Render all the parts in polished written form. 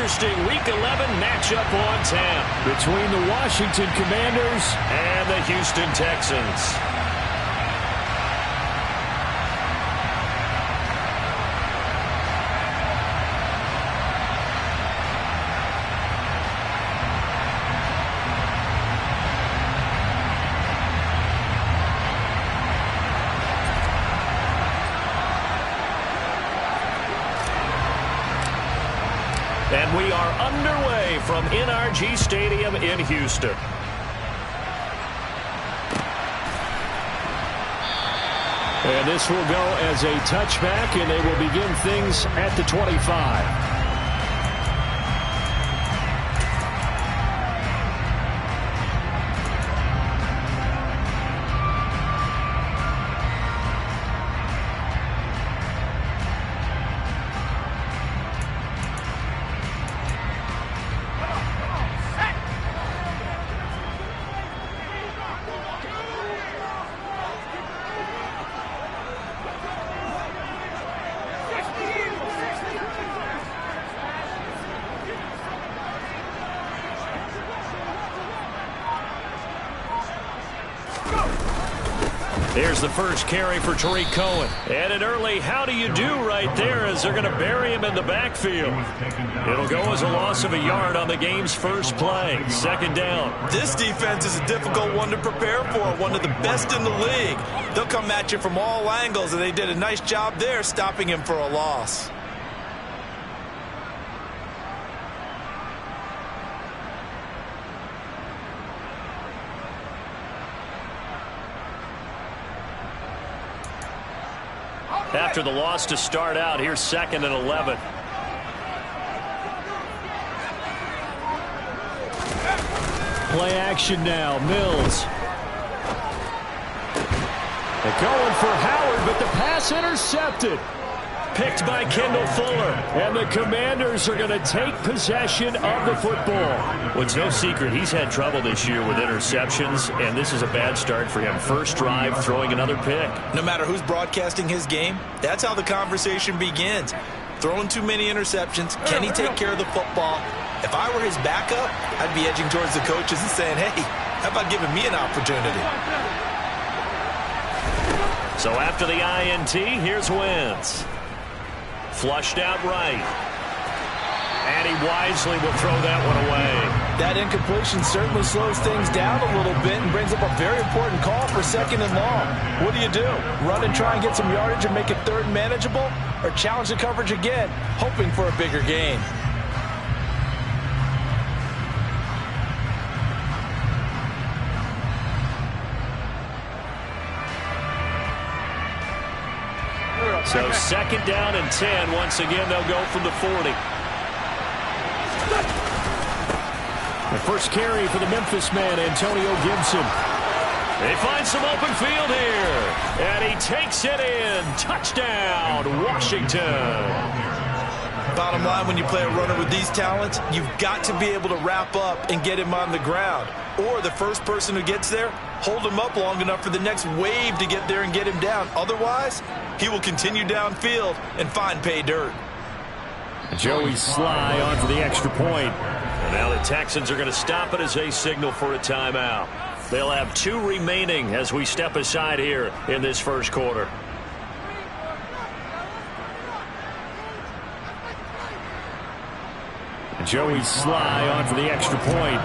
interesting Week 11 matchup on tap between the Washington Commanders and the Houston Texans. And we are underway from NRG Stadium in Houston. And this will go as a touchback, and they will begin things at the 25. Here's the first carry for Tariq Cohen. And an early how do you do right there as they're going to bury him in the backfield. It'll go as a loss of a yard on the game's first play. Second down. This defense is a difficult one to prepare for, one of the best in the league. They'll come at you from all angles, and they did a nice job there stopping him for a loss. After the loss to start out, here's 2nd and 11. Play action now. Mills. They're going for Howard, but the pass intercepted. Picked by Kendall Fuller. And the Commanders are going to take possession of the football. Well, it's no secret he's had trouble this year with interceptions, and this is a bad start for him. First drive, throwing another pick. No matter who's broadcasting his game, that's how the conversation begins. Throwing too many interceptions. Can he take care of the football? If I were his backup, I'd be edging towards the coaches and saying, hey, how about giving me an opportunity? So after the INT, here's Wentz. Flushed out right. And he wisely will throw that one away. That incompletion certainly slows things down a little bit and brings up a very important call for 2nd and long. What do? Run and try and get some yardage and make it 3rd and manageable? Or challenge the coverage again, hoping for a bigger gain? So 2nd down and 10. Once again, they'll go from the 40. The first carry for the Memphis man, Antonio Gibson. They find some open field here. And he takes it in. Touchdown, Washington. Bottom line, when you play a runner with these talents, you've got to be able to wrap up and get him on the ground. Or the first person who gets there, hold him up long enough for the next wave to get there and get him down. Otherwise, he will continue downfield and find pay dirt. Joey Sly on for the extra point. And now the Texans are going to stop it as they signal for a timeout. They'll have 2 remaining as we step aside here in this first quarter. Joey Sly on for the extra point.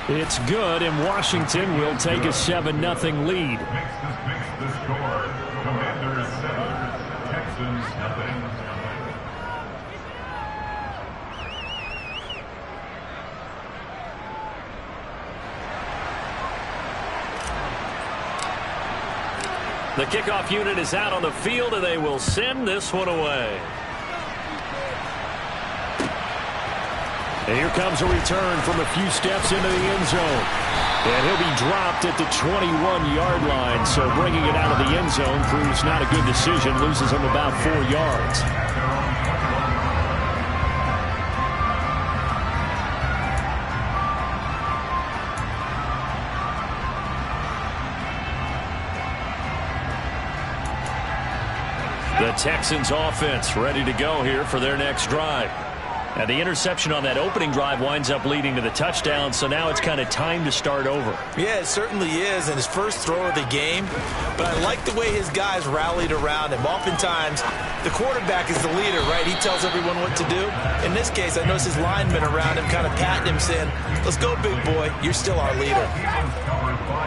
It's good, and Washington will take a 7-0 lead. Makes the score. Commanders 7, Texans 0. The kickoff unit is out on the field, and they will send this one away. And here comes a return from a few steps into the end zone. And he'll be dropped at the 21-yard line. So bringing it out of the end zone proves not a good decision. Loses him about 4 yards. The Texans offense ready to go here for their next drive. And the interception on that opening drive winds up leading to the touchdown, so now it's kind of time to start over. Yeah, it certainly is, and his first throw of the game. But I like the way his guys rallied around him. Oftentimes, the quarterback is the leader, right? He tells everyone what to do. In this case, I noticed his linemen around him kind of patting him, saying, let's go, big boy. You're still our leader.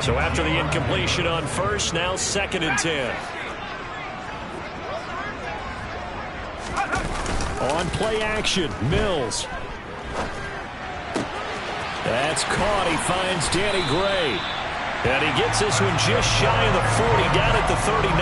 So after the incompletion on first, now 2nd and 10. On play action, Mills. That's caught. He finds Danny Gray. And he gets this one just shy of the 40, down at the 39.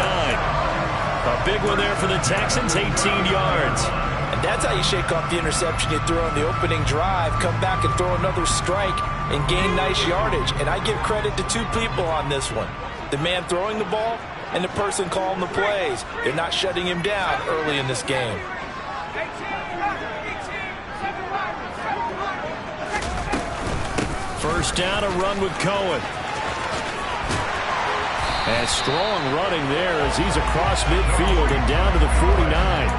A big one there for the Texans, 18 yards. And that's how you shake off the interception you threw on the opening drive, come back and throw another strike and gain nice yardage. And I give credit to two people on this one. The man throwing the ball and the person calling the plays. They're not shutting him down early in this game. First down, a run with Cohen. And strong running there as he's across midfield and down to the 49.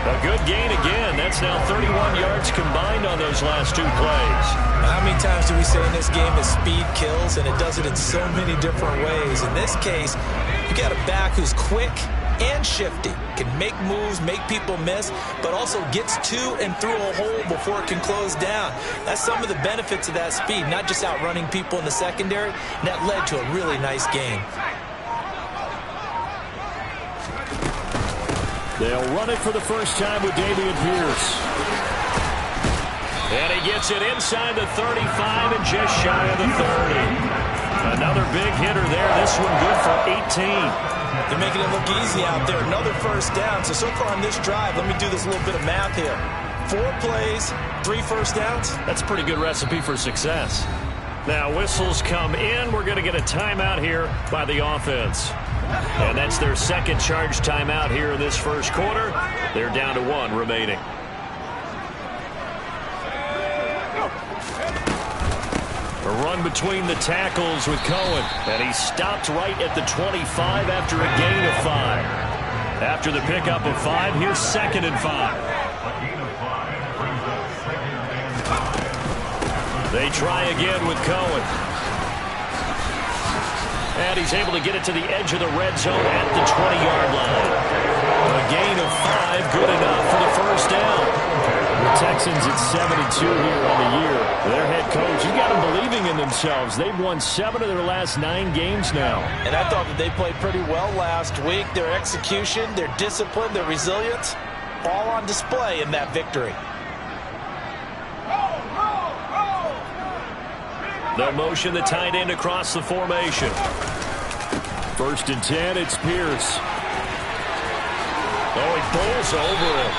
A good gain again. That's now 31 yards combined on those last two plays. How many times do we say in this game that speed kills, and it does it in so many different ways? In this case, you got a back who's quick and shifty, can make moves, make people miss, but also gets to and through a hole before it can close down. That's some of the benefits of that speed, not just outrunning people in the secondary, and that led to a really nice game. They'll run it for the first time with Dameon Pierce. And he gets it inside the 35 and just shy of the 30. Another big hitter there. This one good for 18. They're making it look easy out there. Another first down. So far on this drive, let me do this little bit of math here. 4 plays, 3 first downs. That's a pretty good recipe for success. Now whistles come in. We're going to get a timeout here by the offense. And that's their second charge timeout here in this first quarter. They're down to 1 remaining. A run between the tackles with Cohen. And he stopped right at the 25 after a gain of 5. After the pickup of 5, here's 2nd and 5. They try again with Cohen. And he's able to get it to the edge of the red zone at the 20-yard line. A gain of 5, good enough for the first down. The Texans at 7-2 here on the year. Their head coach, you got them believing in themselves. They've won 7 of their last 9 games now. And I thought that they played pretty well last week. Their execution, their discipline, their resilience, all on display in that victory. They'll motion the tight end across the formation. 1st and 10, it's Pierce. Oh, he bowls over it.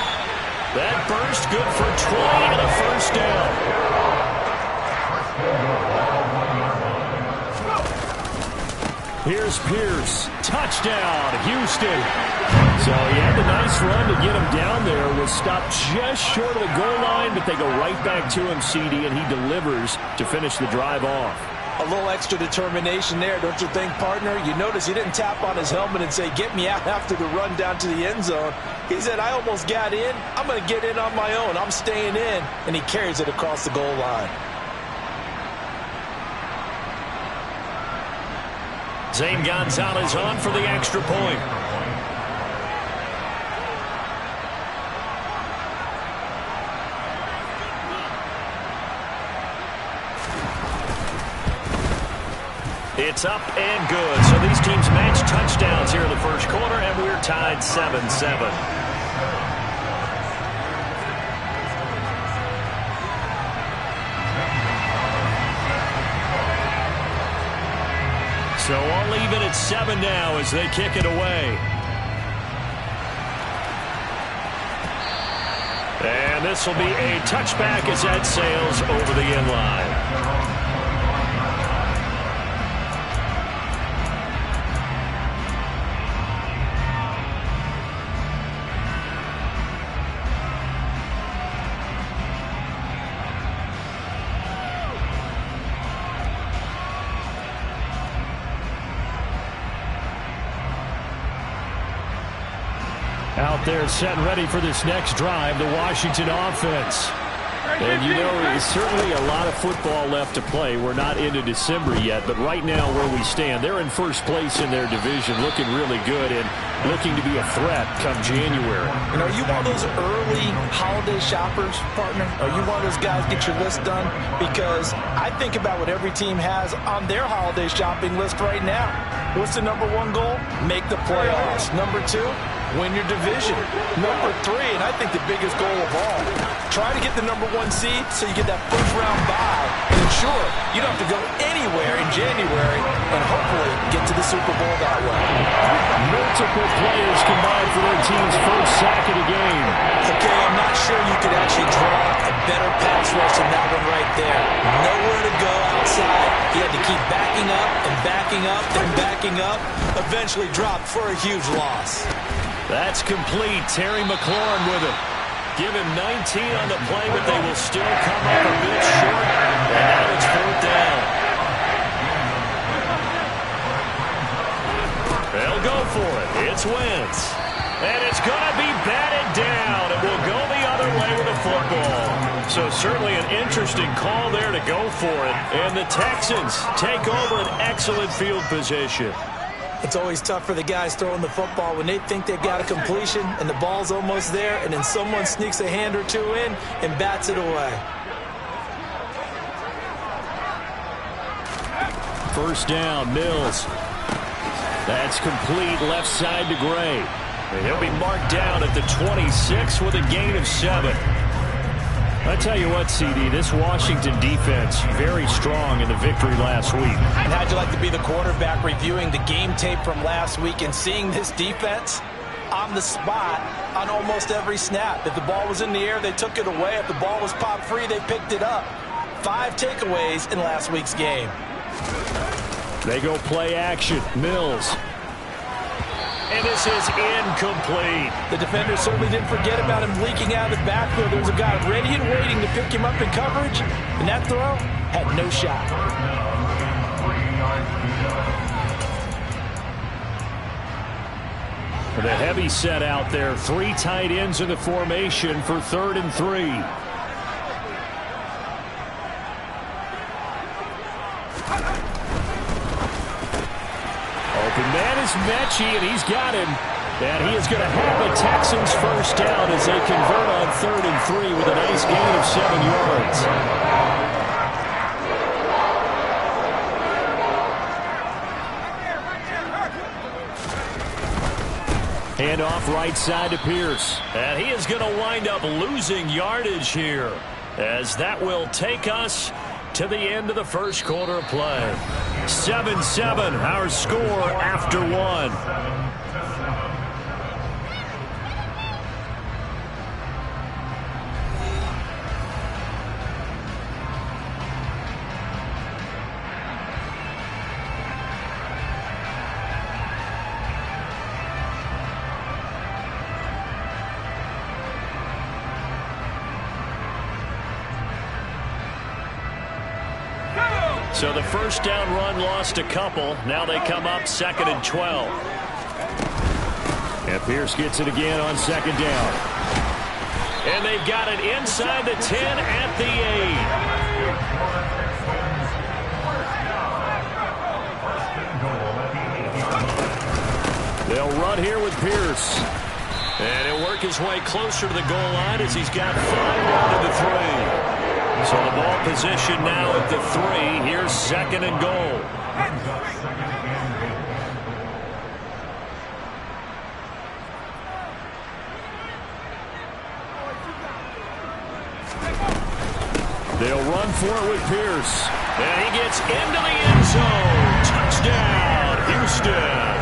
That burst good for 20 and a first down. Here's Pierce. Touchdown, Houston. So he had the nice run to get him down there. Was stopped just short of the goal line, but they go right back to him, CD, and he delivers to finish the drive off. A little extra determination there, don't you think, partner? You notice he didn't tap on his helmet and say, get me out after the run down to the end zone. He said, I almost got in. I'm going to get in on my own. I'm staying in. And he carries it across the goal line. Zane Gonzalez on for the extra point. It's up and good. So these teams match touchdowns here in the first quarter, and we're tied 7-7. So all even at 7 now as they kick it away. And this will be a touchback as that sails over the end line. there setting ready for this next drive, the Washington offense. And, you know, there's certainly a lot of football left to play. We're not into December yet, but right now where we stand, they're in first place in their division, looking really good and looking to be a threat come January. And are you one of those early holiday shoppers, partner? Are you one of those guys get your list done? Because I think about what every team has on their holiday shopping list right now. What's the number one goal? Make the playoffs. Number two, win your division. Number three, and I think the biggest goal of all, try to get the number one seed so you get that first round bye and ensure you don't have to go anywhere in January and hopefully get to the Super Bowl that way. Multiple players combined for their team's first sack of the game. Okay, I'm not sure you could actually draw a better pass rush than that one right there. Nowhere to go outside. He had to keep backing up and backing up and backing up. Eventually dropped for a huge loss. That's complete. Terry McLaurin with it. Give him 19 on the play, but they will still come up a bit short. And now it's fourth down. They'll go for it. It's Wentz. And it's going to be batted down. And will go the other way with the football. So certainly an interesting call there to go for it. And the Texans take over an excellent field position. It's always tough for the guys throwing the football when they think they've got a completion and the ball's almost there, and then someone sneaks a hand or two in and bats it away. First down, Mills. That's complete left side to Gray. And he'll be marked down at the 26 with a gain of 7. I tell you what, CD, this Washington defense, very strong in the victory last week. And how'd you like to be the quarterback reviewing the game tape from last week and seeing this defense on the spot on almost every snap? If the ball was in the air, they took it away. If the ball was popped free, they picked it up. 5 takeaways in last week's game. They go play action. Mills. And this is incomplete. The defender certainly didn't forget about him leaking out of the backfield. There was a guy ready and waiting to pick him up in coverage, and that throw had no shot. The heavy set out there. 3 tight ends in the formation for 3rd and 3. Open man is Mechie, and he's got him. And he is going to have the Texans first down as they convert on 3rd and 3 with a nice gain of 7 yards. Hand off right side to Pierce. And he is going to wind up losing yardage here, as that will take us to the end of the first quarter of play. 7-7, our score after 1. So the first down run lost a couple. Now they come up 2nd and 12. And Pierce gets it again on 2nd down. And they've got it inside the 10 at the 8. They'll run here with Pierce. And he'll work his way closer to the goal line as he's got 5 down to the 3. So the ball position now at the 3. Here's 2nd and goal. They'll run for it with Pierce. And he gets into the end zone. Touchdown, Houston.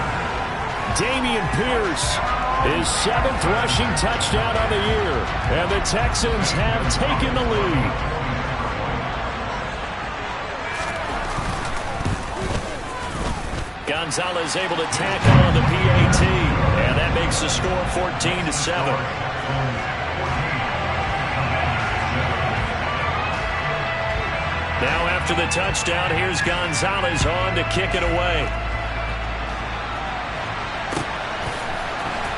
Dameon Pierce, his 7th rushing touchdown on the year. And the Texans have taken the lead. Gonzalez able to tackle on the PAT, and that makes the score 14-7. Now after the touchdown, here's Gonzalez on to kick it away.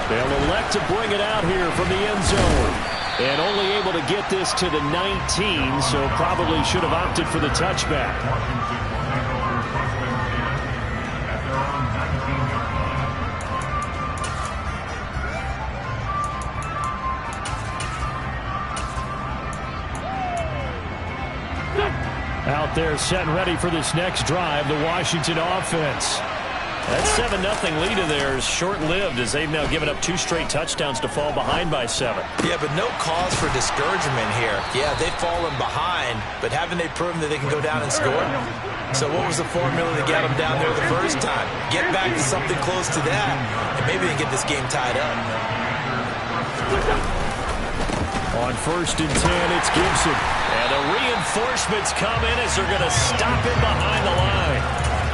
They'll elect to bring it out here from the end zone. And only able to get this to the 19, so probably should have opted for the touchback. Out there set and ready for this next drive, the Washington offense. That 7-0 lead of theirs short-lived as they've now given up 2 straight touchdowns to fall behind by 7. Yeah, but no cause for discouragement here. Yeah, they've fallen behind, but haven't they proven that they can go down and score? So what was the formula to get them down there the first time? Get back to something close to that, and maybe they get this game tied up. On 1st and 10, it's Gibson. And the reinforcements come in as they're going to stop him behind the line.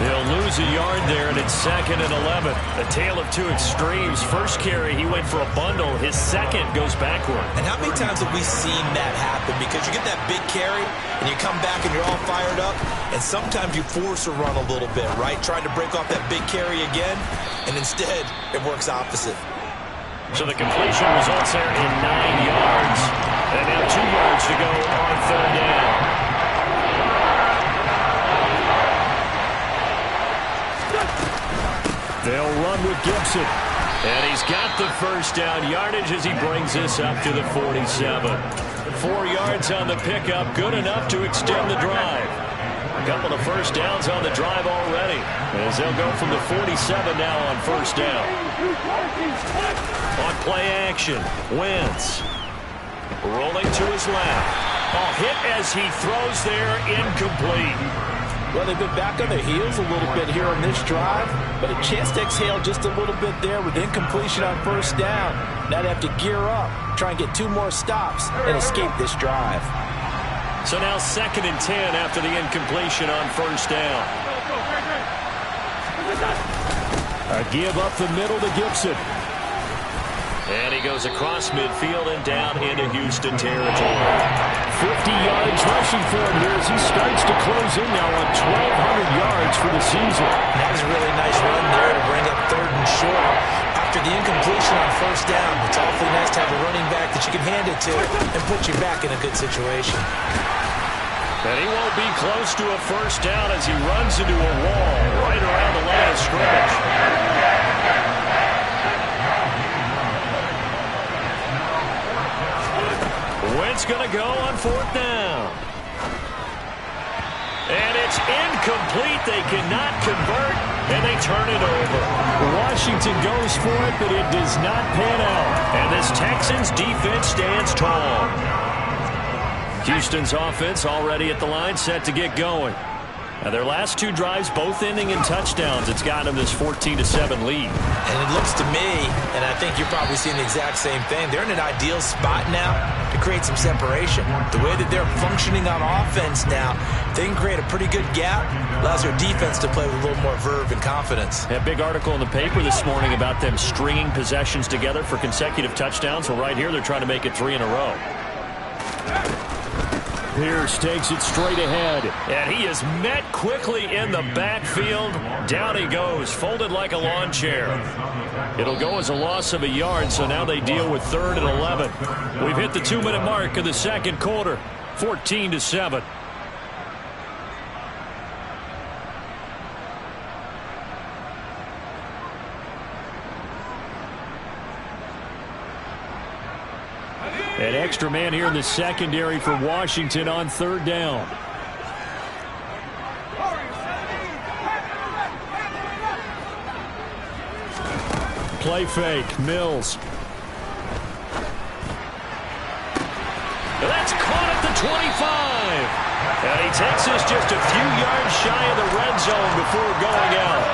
They'll lose a yard there, and it's 2nd and 11. A tale of 2 extremes. First carry, he went for a bundle. His second goes backward. And how many times have we seen that happen? Because you get that big carry, and you come back, and you're all fired up, and sometimes you force a run a little bit, right? Trying to break off that big carry again, and instead, it works opposite. So the completion results there in 9 yards. And now 2 yards to go on 3rd down. They'll run with Gibson. And he's got the first down yardage as he brings this up to the 47. 4 yards on the pickup, good enough to extend the drive. A couple of first downs on the drive already, as they'll go from the 47 now on 1st down. On play action, Wentz rolling to his left. Ball hit as he throws there, incomplete. Well, they've been back on their heels a little bit here on this drive, but a chance to exhale just a little bit there with incompletion on 1st down. Now they have to gear up, try and get 2 more stops, and escape this drive. So now 2nd and 10 after the incompletion on 1st down. A give up the middle to Gibson. And he goes across midfield and down into Houston territory. 50 yards rushing for him here as he starts to close in now on 1,200 yards for the season. That was a really nice run there to bring up 3rd and short. After the incompletion on 1st down, it's awfully nice to have a running back that you can hand it to and put you back in a good situation. And he won't be close to a 1st down as he runs into a wall right around the line of scrimmage. Wentz going to go on 4th down. And it's incomplete. They cannot convert, and they turn it over. Washington goes for it, but it does not pan out. And this Texans defense stands tall. Houston's offense already at the line, set to get going. Now their last 2 drives, both ending in touchdowns. It's got them this 14-7 lead. And it looks to me, and I think you're probably seeing the exact same thing, they're in an ideal spot now to create some separation. The way that they're functioning on offense now, they can create a pretty good gap. Allows their defense to play with a little more verve and confidence. A big article in the paper this morning about them stringing possessions together for consecutive touchdowns. Well, right here, they're trying to make it 3 in a row. Pierce takes it straight ahead, and he is met quickly in the backfield. Down he goes, folded like a lawn chair. It'll go as a loss of a yard, so now they deal with 3rd and 11. We've hit the 2-minute mark of the 2nd quarter, 14-7. An extra man here in the secondary for Washington on 3rd down. Play fake, Mills. That's caught at the 25. And he takes us just a few yards shy of the red zone before going out.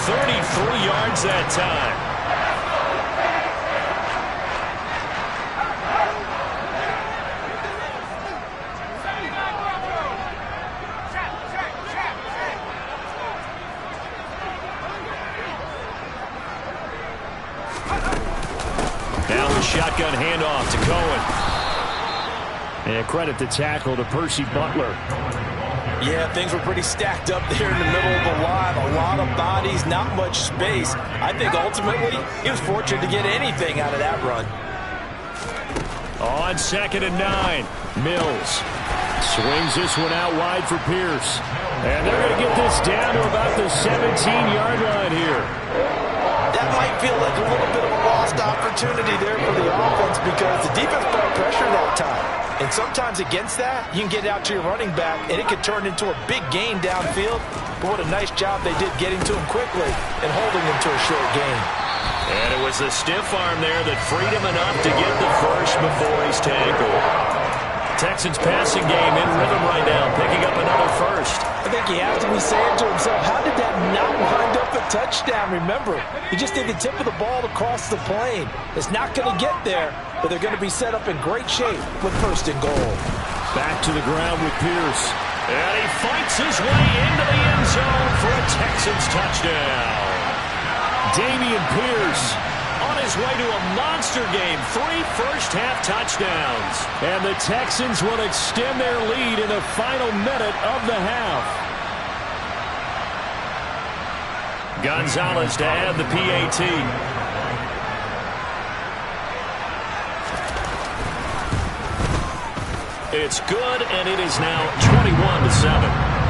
33 yards that time. Shotgun handoff to Cohen. And credit the tackle to Percy Butler. Yeah, things were pretty stacked up there in the middle of the line. A lot of bodies, not much space. I think ultimately he was fortunate to get anything out of that run. On 2nd and 9, Mills swings this one out wide for Pierce. And they're going to get this down to about the 17-yard line here. That might feel like a little bit of a lost opportunity there for the offense because the defense put pressure that time. And sometimes against that, you can get out to your running back, and it could turn into a big gain downfield. But what a nice job they did getting to him quickly and holding him to a short gain. And it was the stiff arm there that freed him enough to get the first before he's tackled. Texans passing game in rhythm right now, picking up another first. I think he has to be saying to himself, how did that not wind up a touchdown? Remember, you just need the tip of the ball to cross the plane. It's not going to get there, but they're going to be set up in great shape with 1st and goal. Back to the ground with Pierce. And he fights his way into the end zone for a Texans touchdown. Dameon Pierce on his way to a monster game. 3 first-half touchdowns. And the Texans will extend their lead in the final minute of the half. Gonzalez to add the PAT. It's good, and it is now 21-7.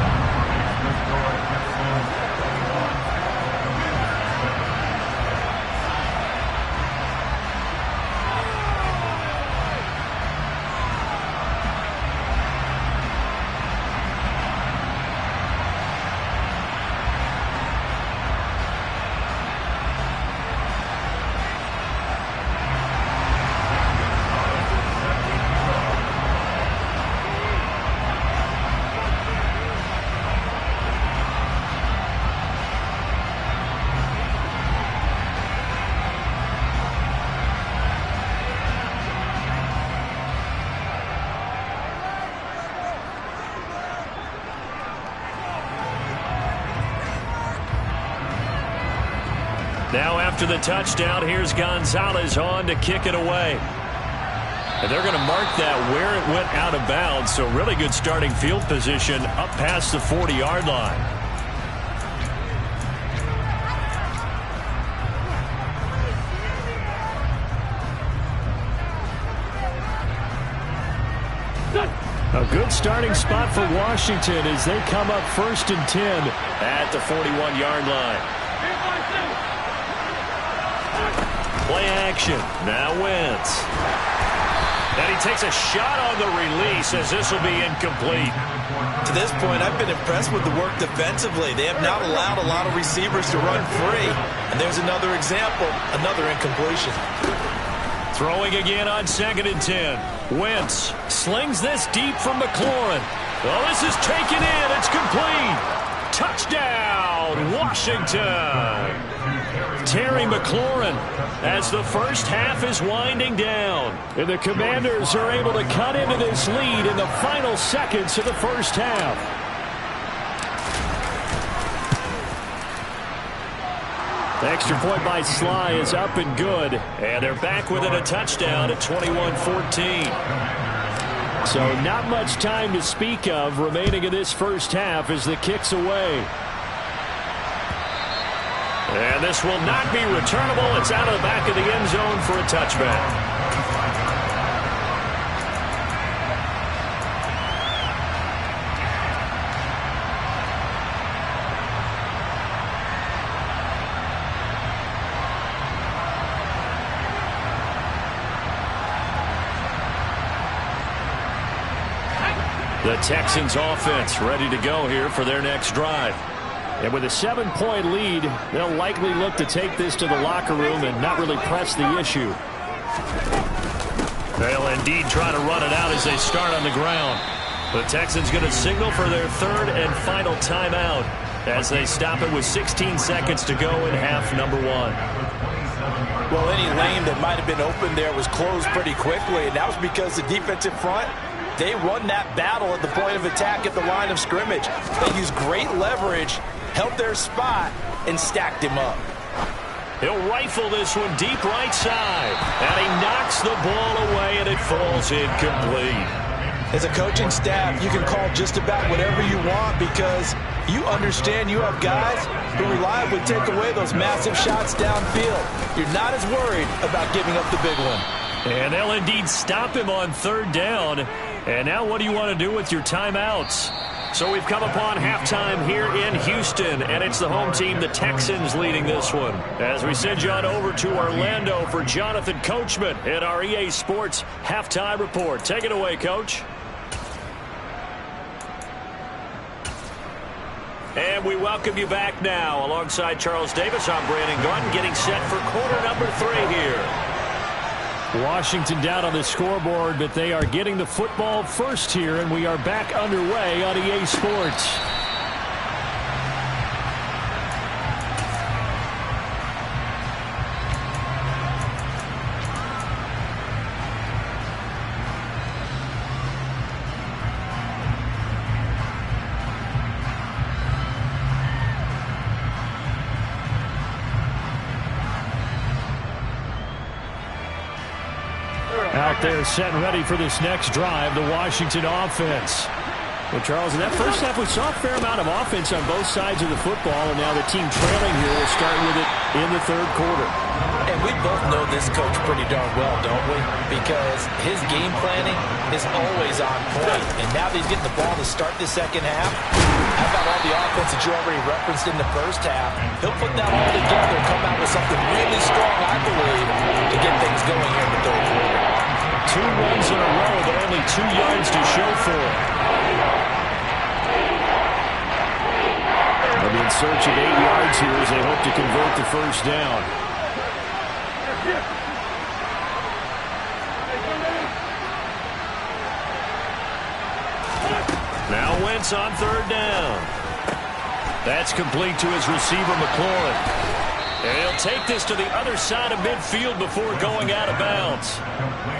Now after the touchdown, here's Gonzalez on to kick it away. And they're going to mark that where it went out of bounds, so really good starting field position up past the 40-yard line. A good starting spot for Washington as they come up 1st and 10 at the 41-yard line. Play action. Now Wentz. And he takes a shot on the release as this will be incomplete. To this point, I've been impressed with the work defensively. They have not allowed a lot of receivers to run free. And there's another example, another incompletion. Throwing again on 2nd and 10. Wentz slings this deep from McLaurin. Well, this is taken in. It's complete. Touchdown, Washington. Terry McLaurin as the first half is winding down. And the Commanders are able to cut into this lead in the final seconds of the first half. The extra point by Sly is up and good. And they're back within a touchdown at 21-14. So not much time to speak of remaining in this first half as the kick's away. And this will not be returnable. It's out of the back of the end zone for a touchback. The Texans offense ready to go here for their next drive. And with a 7-point lead, they'll likely look to take this to the locker room and not really press the issue. They'll indeed try to run it out as they start on the ground. The Texans going to signal for their 3rd and final timeout as they stop it with 16 seconds to go in half number 1. Well, any lane that might have been open there was closed pretty quickly, and that was because the defensive front, they won that battle at the point of attack at the line of scrimmage. They used great leverage, held their spot, and stacked him up. He'll rifle this one deep right side. And he knocks the ball away, and it falls incomplete. As a coaching staff, you can call just about whatever you want because you understand you have guys who reliably take away those massive shots downfield. You're not as worried about giving up the big one. And they'll indeed stop him on third down. And now what do you want to do with your timeouts? So we've come upon halftime here in Houston, and it's the home team, the Texans, leading this one. As we send you on over to Orlando for Jonathan Coachman in our EA Sports Halftime Report. Take it away, Coach. And we welcome you back now. Alongside Charles Davis, I'm Brandon Gunn, getting set for quarter number 3 here. Washington down on the scoreboard, but they are getting the football first here, and we are back underway on EA Sports. Out there set and ready for this next drive, the Washington offense. Well, Charles, in that first half, we saw a fair amount of offense on both sides of the football, and now the team trailing here will start with it in the third quarter. And we both know this coach pretty darn well, don't we? Because his game planning is always on point. And now that he's getting the ball to start the second half, how about all the offense that you already referenced in the first half? He'll put that all together and come out with something really strong, I believe, to get things going here in the third quarter. 2 runs in a row, but only 2 yards to show for it. They'll be in search of 8 yards here as they hope to convert the first down. Now Wentz on third down. That's complete to his receiver, McLaurin. And he'll take this to the other side of midfield before going out of bounds.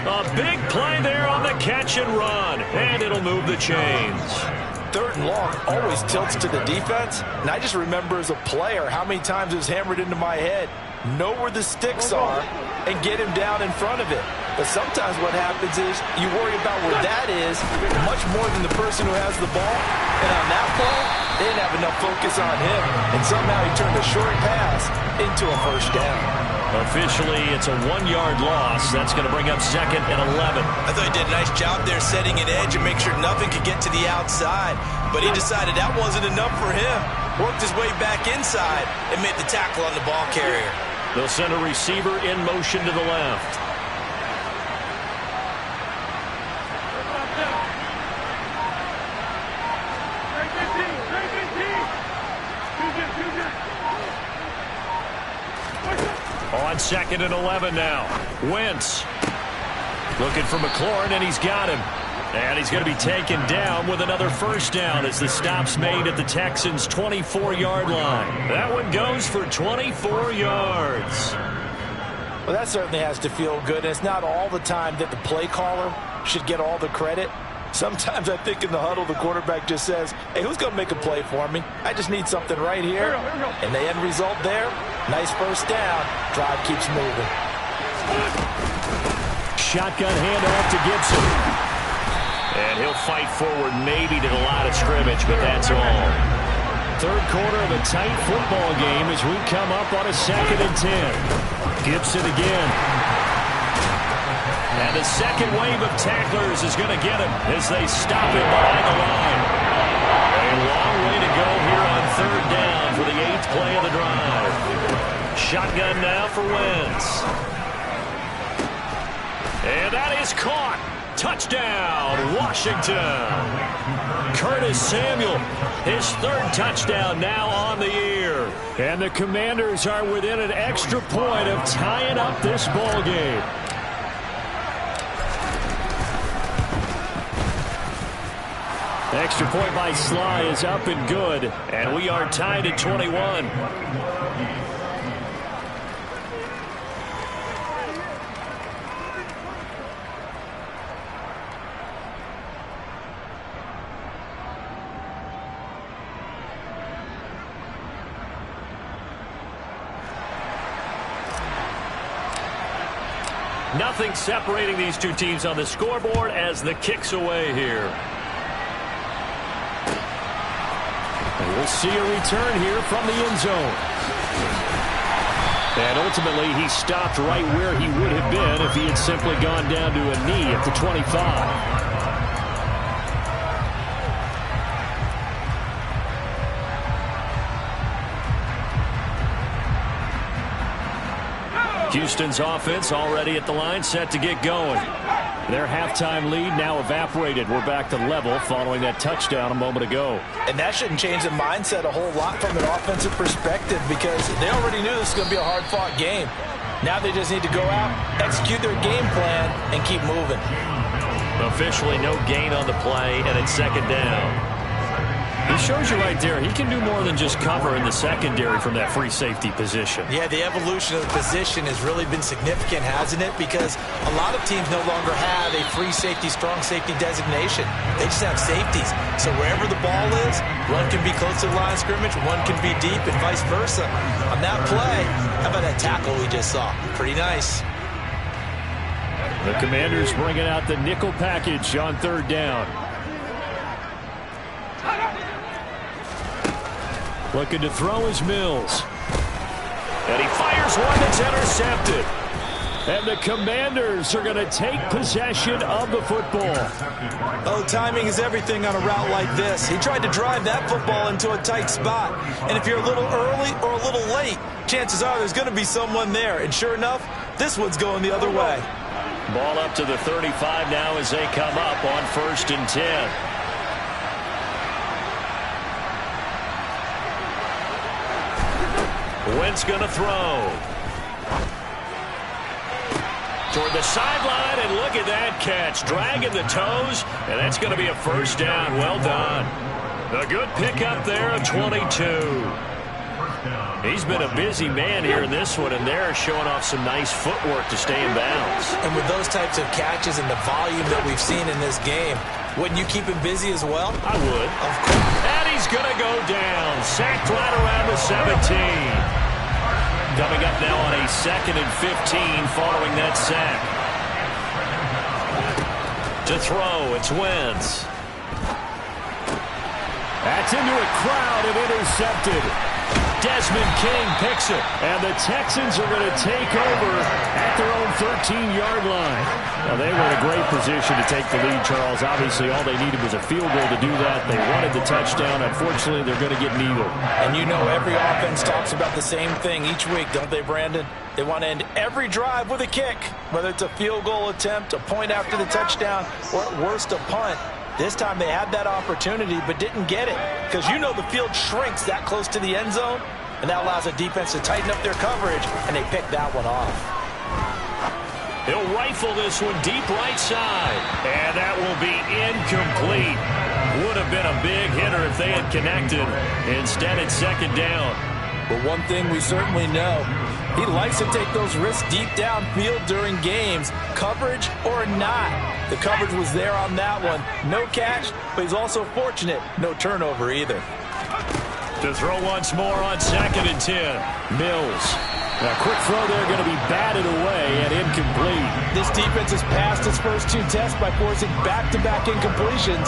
A big play there on the catch and run, and it'll move the chains. Third and long always tilts to the defense, and I just remember as a player how many times it was hammered into my head. Know where the sticks are and get him down in front of it. But sometimes what happens is you worry about where that is much more than the person who has the ball. And on that play, they didn't have enough focus on him. And somehow he turned a short pass into a first down. Officially, it's a 1-yard loss. That's going to bring up second and 11. I thought he did a nice job there setting an edge and make sure nothing could get to the outside. But he decided that wasn't enough for him. Worked his way back inside and made the tackle on the ball carrier. They'll send a receiver in motion to the left. On second and 11 now. Wentz looking for McLaurin, and he's got him. And he's going to be taken down with another first down as the stop's made at the Texans' 24-yard line. That one goes for 24 yards. Well, that certainly has to feel good. And it's not all the time that the play caller should get all the credit. Sometimes I think in the huddle, the quarterback just says, hey, who's going to make a play for me? I just need something right here. And the end result there, nice first down. Drive keeps moving. Shotgun handoff to Gibson. And he'll fight forward maybe to the line of scrimmage, but that's all. Third quarter of a tight football game as we come up on a second and 10. Gibson again. And the second wave of tacklers is going to get him as they stop him behind the line. A long way to go here on third down for the 8th play of the drive. Shotgun now for Wentz. And that is caught. Touchdown, Washington. Curtis Samuel, his 3rd touchdown now on the year. And the Commanders are within an extra point of tying up this ball game. Extra point by Sly is up and good, and we are tied at 21. Nothing separating these two teams on the scoreboard as the kick's away here. And we'll see a return here from the end zone. And ultimately, he stopped right where he would have been if he had simply gone down to a knee at the 25. Houston's offense already at the line, set to get going. Their halftime lead now evaporated. We're back to level following that touchdown a moment ago. And that shouldn't change the mindset a whole lot from an offensive perspective because they already knew this was going to be a hard-fought game. Now they just need to go out, execute their game plan, and keep moving. Officially no gain on the play, and it's second down. He shows you right there, he can do more than just cover in the secondary from that free safety position. Yeah, the evolution of the position has really been significant, hasn't it? Because a lot of teams no longer have a free safety, strong safety designation. They just have safeties. So wherever the ball is, one can be close to the line of scrimmage, one can be deep, and vice versa. On that play, how about that tackle we just saw? Pretty nice. The Commanders bringing out the nickel package on third down. Looking to throw is Mills. And he fires one that's intercepted. And the Commanders are going to take possession of the football. Oh, timing is everything on a route like this. He tried to drive that football into a tight spot. And if you're a little early or a little late, chances are there's going to be someone there. And sure enough, this one's going the other way. Ball up to the 35 now as they come up on 1st and 10. Wentz going to throw. Toward the sideline, and look at that catch. Dragging the toes, and that's going to be a first down. Well done. A good pickup there of 22. He's been a busy man here in this one, and they're showing off some nice footwork to stay in bounds. And with those types of catches and the volume that we've seen in this game, wouldn't you keep him busy as well? I would. Of course. And he's going to go down. Sacked right around the 17. Coming up now on a 2nd and 15 following that sack. To throw, it's Wentz. That's into a crowd and intercepted. Desmond King picks it. And the Texans are going to take over at their own 13-yard line. Now, they were in a great position to take the lead, Charles. Obviously, all they needed was a field goal to do that. They wanted the touchdown. Unfortunately, they're going to get neither. And you know every offense talks about the same thing each week, don't they, Brandon? They want to end every drive with a kick, whether it's a field goal attempt, a point after the touchdown, or at worst, a punt. This time they had that opportunity but didn't get it because you know the field shrinks that close to the end zone, and that allows the defense to tighten up their coverage, and they picked that one off. He'll rifle this one deep right side, and that will be incomplete. Would have been a big hitter if they had connected. Instead, it's second down. But one thing we certainly know, he likes to take those risks deep downfield during games, coverage or not. The coverage was there on that one. No catch, but he's also fortunate. No turnover either. To throw once more on 2nd and 10. Mills. A quick throw there going to be batted away and incomplete. This defense has passed its first 2 tests by forcing back-to-back incompletions.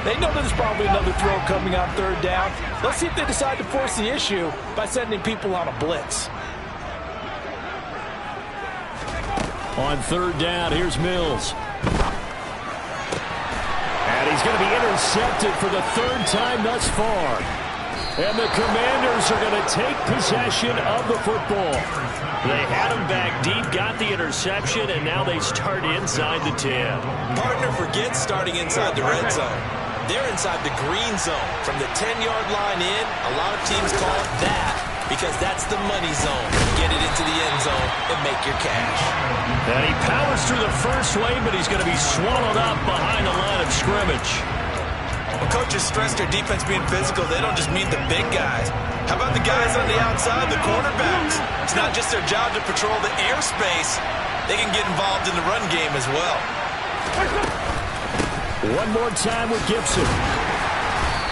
They know there's probably another throw coming on 3rd down. Let's see if they decide to force the issue by sending people on a blitz. On 3rd down, here's Mills. And he's going to be intercepted for the 3rd time thus far. And the Commanders are going to take possession of the football. They had him back deep, got the interception, and now they start inside the 10. Partner forgets starting inside the red zone. They're inside the green zone. From the 10-yard line in, a lot of teams call it that because that's the money zone. Get it into the end zone and make your cash. And he powers through the first wave, but he's going to be swallowed up behind the line of scrimmage. When coaches stress their defense being physical, they don't just mean the big guys. How about the guys on the outside, the cornerbacks? It's not just their job to patrol the airspace. They can get involved in the run game as well. One more time with Gibson.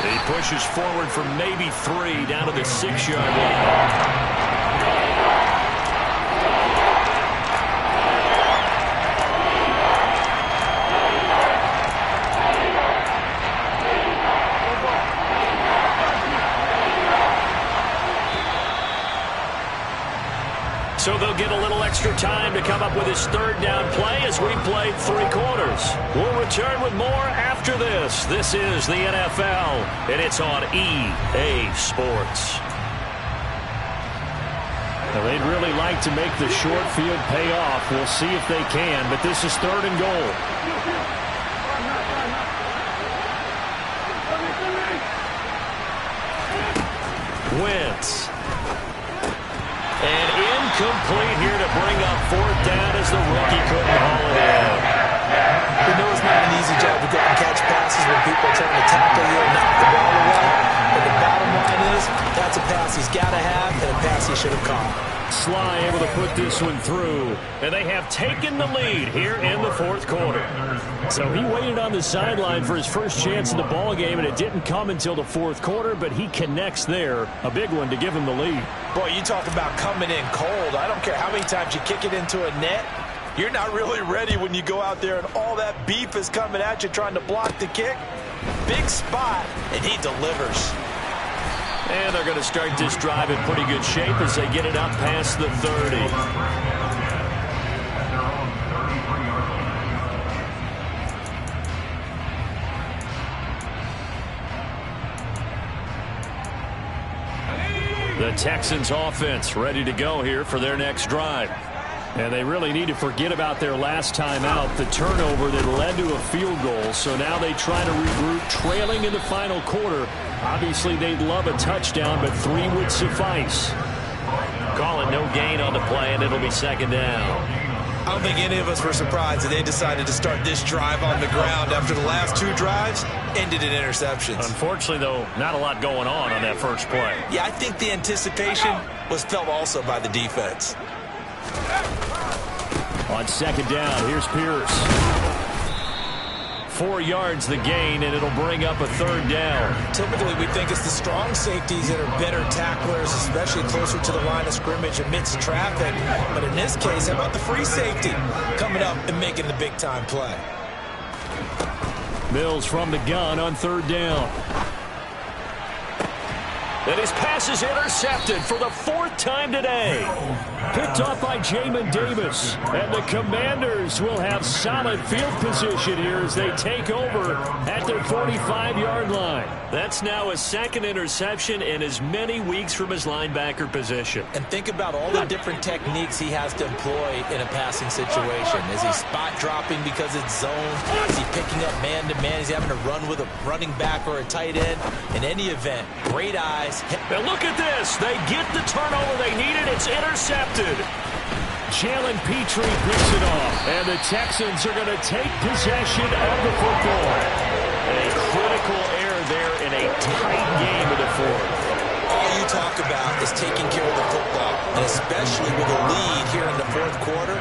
He pushes forward for maybe 3 down to the 6-yard line. So they'll get a little extra time to come up with his third down play as we play 3 quarters. We'll return with more after this. This is the NFL, and it's on EA Sports. Well, they'd really like to make the short field pay off. We'll see if they can, but this is 3rd and goal. Wentz. And incomplete here to bring up 4th down as the rookie couldn't haul it in. You know it's not an easy job to go and catch passes when people are trying to tackle you and knock the ball away. But the bottom line is, that's a pass he's got to have and a pass he should have caught. Sly able to put this one through, and they have taken the lead here in the 4th quarter. So he waited on the sideline for his first chance in the ball game, and it didn't come until the 4th quarter, but he connects there. A big one to give him the lead. Boy, you talk about coming in cold. I don't care how many times you kick it into a net. You're not really ready when you go out there and all that beef is coming at you trying to block the kick. Big spot, and he delivers. And they're going to start this drive in pretty good shape as they get it up past the 30. The Texans offense ready to go here for their next drive. And they really need to forget about their last time out, the turnover that led to a field goal. So now they try to regroup, trailing in the final quarter. Obviously, they'd love a touchdown, but 3 would suffice. Call it no gain on the play, and it'll be 2nd down. I don't think any of us were surprised that they decided to start this drive on the ground after the last 2 drives ended in interceptions. Unfortunately, though, not a lot going on that first play. Yeah, I think the anticipation was felt also by the defense. On 2nd down, here's Pierce. 4 yards the gain, and it'll bring up a 3rd down. Typically, we think it's the strong safeties that are better tacklers, especially closer to the line of scrimmage amidst traffic. But in this case, how about the free safety coming up and making the big-time play? Mills from the gun on 3rd down. And his pass is intercepted for the 4th time today. Picked off by Jamin Davis. And the Commanders will have solid field position here as they take over at their 45-yard line. That's now his 2nd interception in as many weeks from his linebacker position. And think about all the different techniques he has to employ in a passing situation. Is he spot dropping because it's zone? Is he picking up man-to-man? Is he having to run with a running back or a tight end? In any event, great eyes. And look at this. They get the turnover they needed. It's intercepted. Jalen Petrie picks it off. And the Texans are going to take possession of the football. A critical error there in a tight game of the 4th. All you talk about is taking care of the football, and especially with a lead here in the 4th quarter,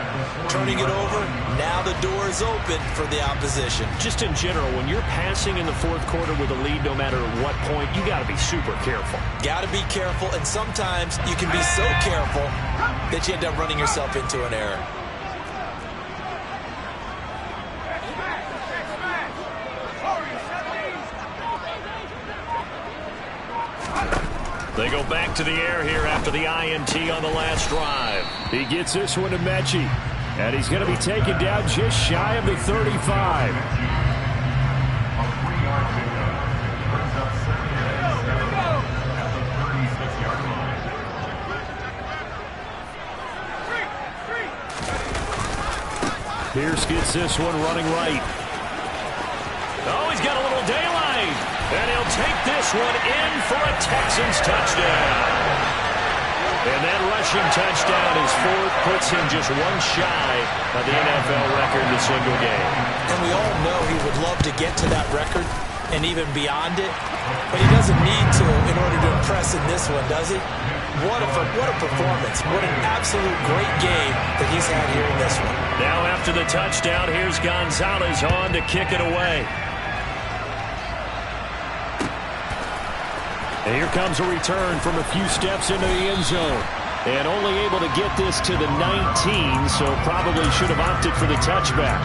turning it over, now the door is open for the opposition. Just in general, when you're passing in the 4th quarter with a lead, no matter what point, you got to be super careful. Got to be careful, and sometimes you can be so careful that you end up running yourself into an error. They go back to the air here after the INT on the last drive. He gets this one to Mechie. And he's going to be taken down just shy of the 35. Pierce gets this one running right. Oh, he's got a little daylight. And he'll take this one in for a Texans touchdown. And that rushing touchdown is 4th, puts him just 1 shy of the NFL record in a single game. And we all know he would love to get to that record and even beyond it, but he doesn't need to in order to impress in this one, does he? What a performance. What an absolute great game that he's had here in this one. Now after the touchdown, here's Gonzalez on to kick it away. And here comes a return from a few steps into the end zone. And only able to get this to the 19, so probably should have opted for the touchback.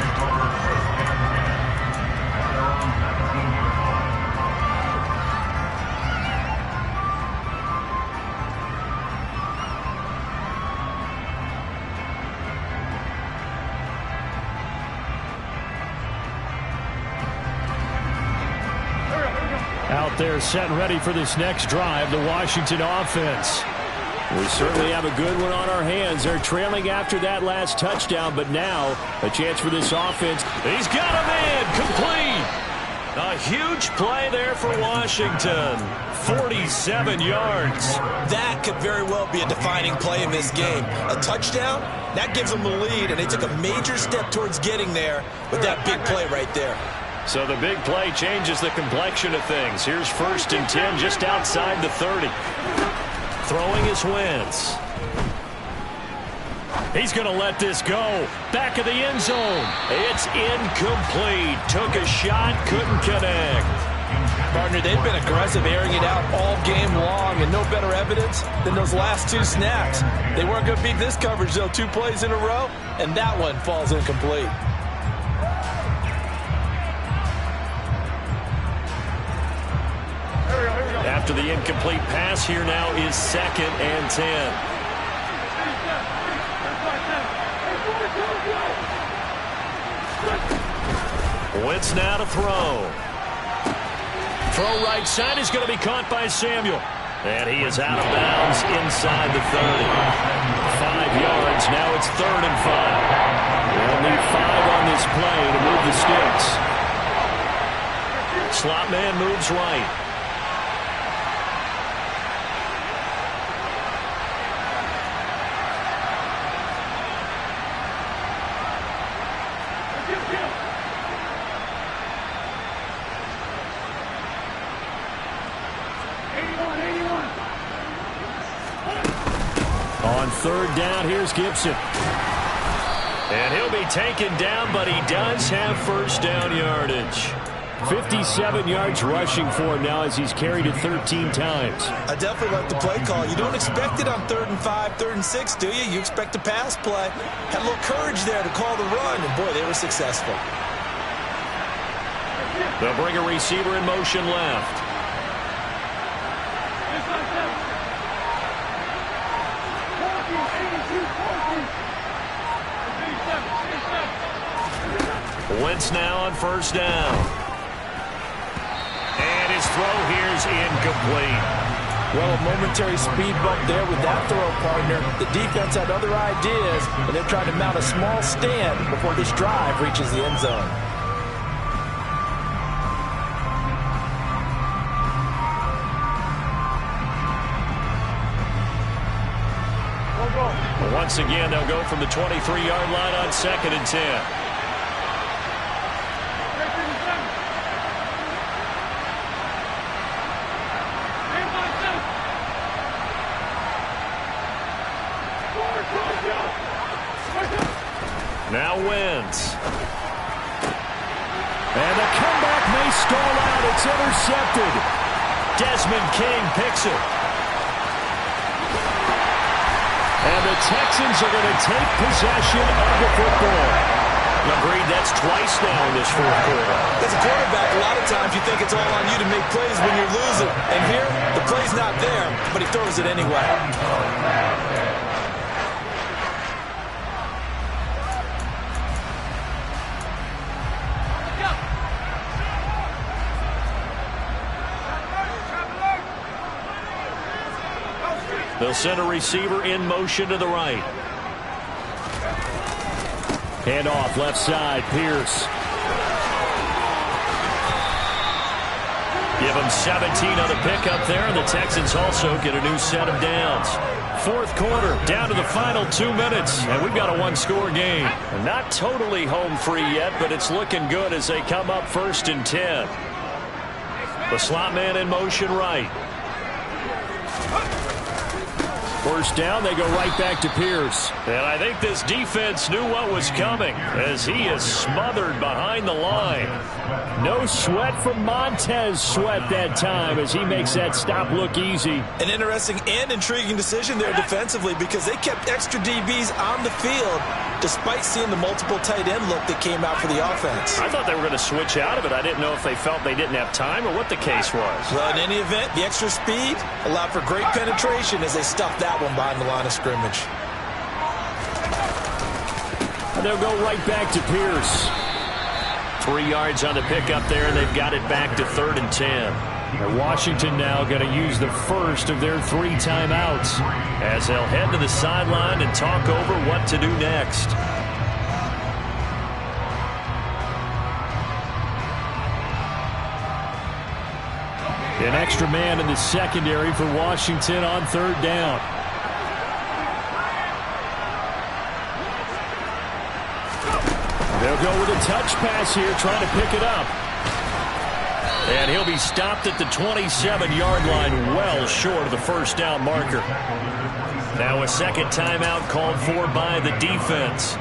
They're set and ready for this next drive, the Washington offense. We certainly have a good one on our hands. They're trailing after that last touchdown, but now a chance for this offense. He's got a man complete. A huge play there for Washington. 47 yards. That could very well be a defining play in this game. A touchdown, that gives them the lead, and they took a major step towards getting there with that big play right there. So the big play changes the complexion of things. Here's 1st and 10 just outside the 30. Throwing his Wentz. He's going to let this go. Back of the end zone. It's incomplete. Took a shot, couldn't connect. Partner, they've been aggressive, airing it out all game long, and no better evidence than those last 2 snaps. They weren't going to beat this coverage, though. 2 plays in a row, and that one falls incomplete. After the incomplete pass, here now is 2nd and 10. Wentz now to throw. Throw right side is going to be caught by Samuel. And he is out of bounds inside the 30. 5 yards. Now it's 3rd and 5. They'll need 5 on this play to move the sticks. Slot man moves right. On 3rd down, here's Gibson. And he'll be taken down, but he does have 1st down yardage. 57 yards rushing for him now as he's carried it 13 times. I definitely like the play call. You don't expect it on 3rd and 5, 3rd and 6, do you? You expect a pass play. Had a little courage there to call the run, and boy, they were successful. They'll bring a receiver in motion left. Wentz now on 1st down. And his throw here is incomplete. Well, a momentary speed bump there with that throw, partner. The defense had other ideas, and they're trying to mount a small stand before this drive reaches the end zone. Once again, they'll go from the 23-yard line on 2nd and 10. Now Wentz. And the comeback may stall out. It's intercepted. Desmond King picks it. And the Texans are going to take possession of the football. Agreed, that's twice now in this 4th quarter. As a quarterback, a lot of times you think it's all on you to make plays when you're losing. And here, the play's not there, but he throws it anyway. They'll send a receiver in motion to the right. Hand off left side, Pierce. Give them 17 on the pickup there, and the Texans also get a new set of downs. 4th quarter, down to the final 2 minutes, and we've got a 1-score game. And not totally home free yet, but it's looking good as they come up 1st and 10. The slot man in motion right. 1st down, they go right back to Pierce. And I think this defense knew what was coming as he is smothered behind the line. No sweat from Montez Sweat that time as he makes that stop look easy. An interesting and intriguing decision there defensively because they kept extra DBs on the field despite seeing the multiple tight end look that came out for the offense. I thought they were going to switch out of it. I didn't know if they felt they didn't have time or what the case was. Well, in any event, the extra speed allowed for great penetration as they stuffed that one behind the line of scrimmage. And they'll go right back to Pierce. 3 yards on the pickup there, and they've got it back to 3rd and 10. And Washington now going to use the first of their 3 timeouts as they'll head to the sideline and talk over what to do next. An extra man in the secondary for Washington on 3rd down. They'll go with a touch pass here, trying to pick it up. And he'll be stopped at the 27-yard line, well short of the first down marker. Now a second timeout called for by the defense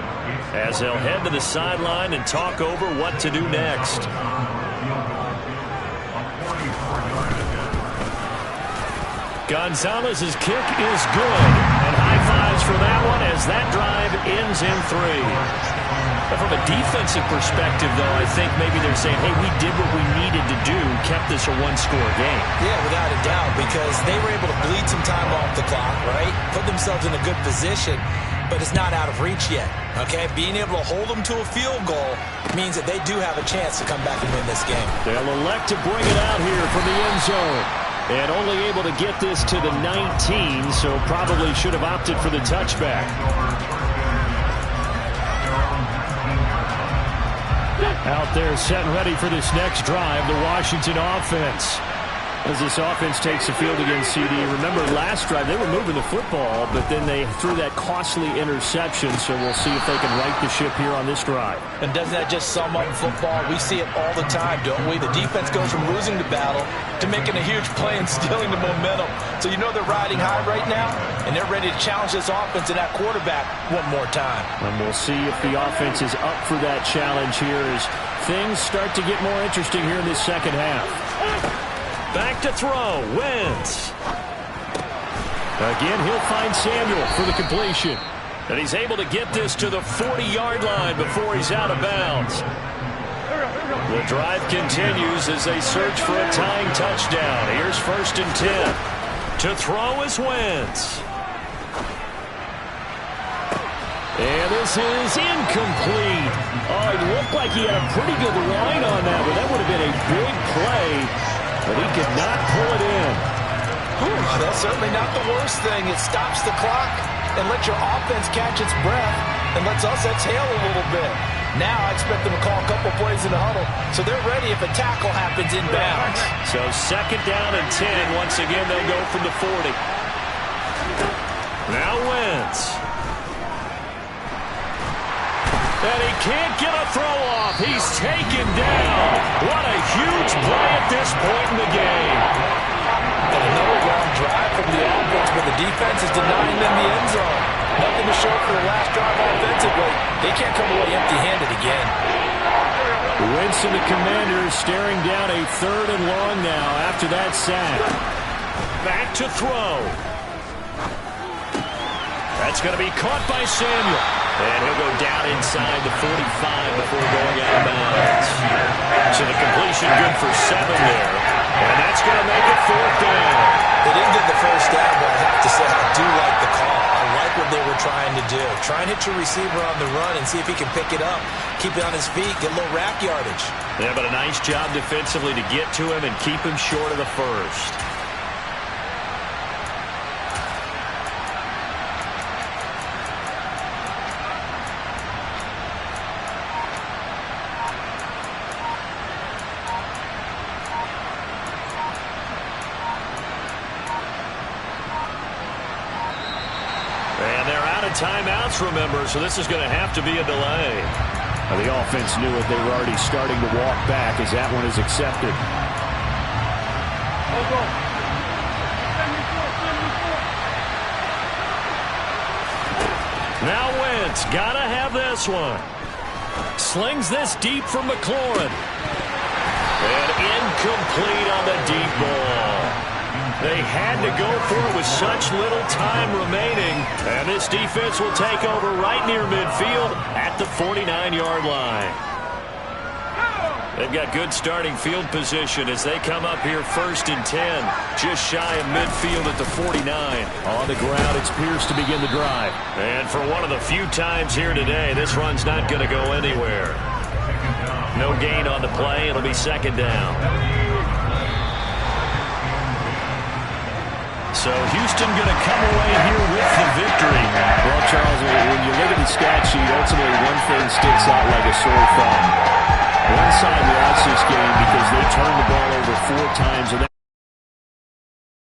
as they'll head to the sideline and talk over what to do next. Gonzalez's kick is good, and high fives for that one as that drive ends in 3. From a defensive perspective, though, I think maybe they're saying, hey, we did what we needed to do, kept this a 1-score game. Yeah, without a doubt, because they were able to bleed some time off the clock, right? Put themselves in a good position, but it's not out of reach yet, okay? Being able to hold them to a field goal means that they do have a chance to come back and win this game. They'll elect to bring it out here from the end zone. And only able to get this to the 19, so probably should have opted for the touchback. Out there set and ready for this next drive, the Washington offense. As this offense takes the field against CD. Remember last drive, they were moving the football, but then they threw that costly interception, so we'll see if they can right the ship here on this drive. And doesn't that just sum up football? We see it all the time, don't we? The defense goes from losing the battle to making a huge play and stealing the momentum. So you know they're riding high right now, and they're ready to challenge this offense and that quarterback one more time. And we'll see if the offense is up for that challenge here as things start to get more interesting here in this second half. Back to throw, Wentz. Again, he'll find Samuel for the completion. And he's able to get this to the 40-yard line before he's out of bounds. The drive continues as they search for a tying touchdown. Here's 1st and 10. To throw is Wentz. And this is incomplete. Oh, it looked like he had a pretty good line on that, but that would have been a big play. But he could not pull it in. That's certainly not the worst thing. It stops the clock and lets your offense catch its breath and lets us exhale a little bit. Now I expect them to call a couple plays in the huddle, so they're ready if a tackle happens inbounds. So 2nd down and 10. Once again, they'll go from the 40. Now Wentz. And he can't get a throw off. He's taken down. What a huge play at this point in the game. And another long drive from the offense, but the defense is denying them the end zone. Nothing to show for the last drive offensively. They can't come away empty-handed again. Wentz and the Commanders staring down a 3rd and long now after that sack. Back to throw. That's going to be caught by Samuel. And he'll go down inside the 45 before going out of bounds. So the completion good for 7 there. And that's going to make it 4th down. They didn't get the first down, but I have to say I do like the call. I like what they were trying to do. Try and hit your receiver on the run and see if he can pick it up. Keep it on his feet, get a little rack yardage. Yeah, but a nice job defensively to get to him and keep him short of the first. Timeouts, remember, so this is going to have to be a delay. The offense knew it. They were already starting to walk back as that one is accepted. Now Wentz, gotta have this one. Slings this deep from McLaurin. And incomplete on the deep ball. They had to go for it with such little time remaining. And this defense will take over right near midfield at the 49-yard line. They've got good starting field position as they come up here 1st and 10. Just shy of midfield at the 49. On the ground, it's Pierce to begin the drive. And for one of the few times here today, this run's not going to go anywhere. No gain on the play. It'll be 2nd down. So Houston going to come away here with the victory. Well, Charles, when you look at the stat sheet, ultimately one thing sticks out like a sore thumb. One side lost this game because they turned the ball over 4 times. And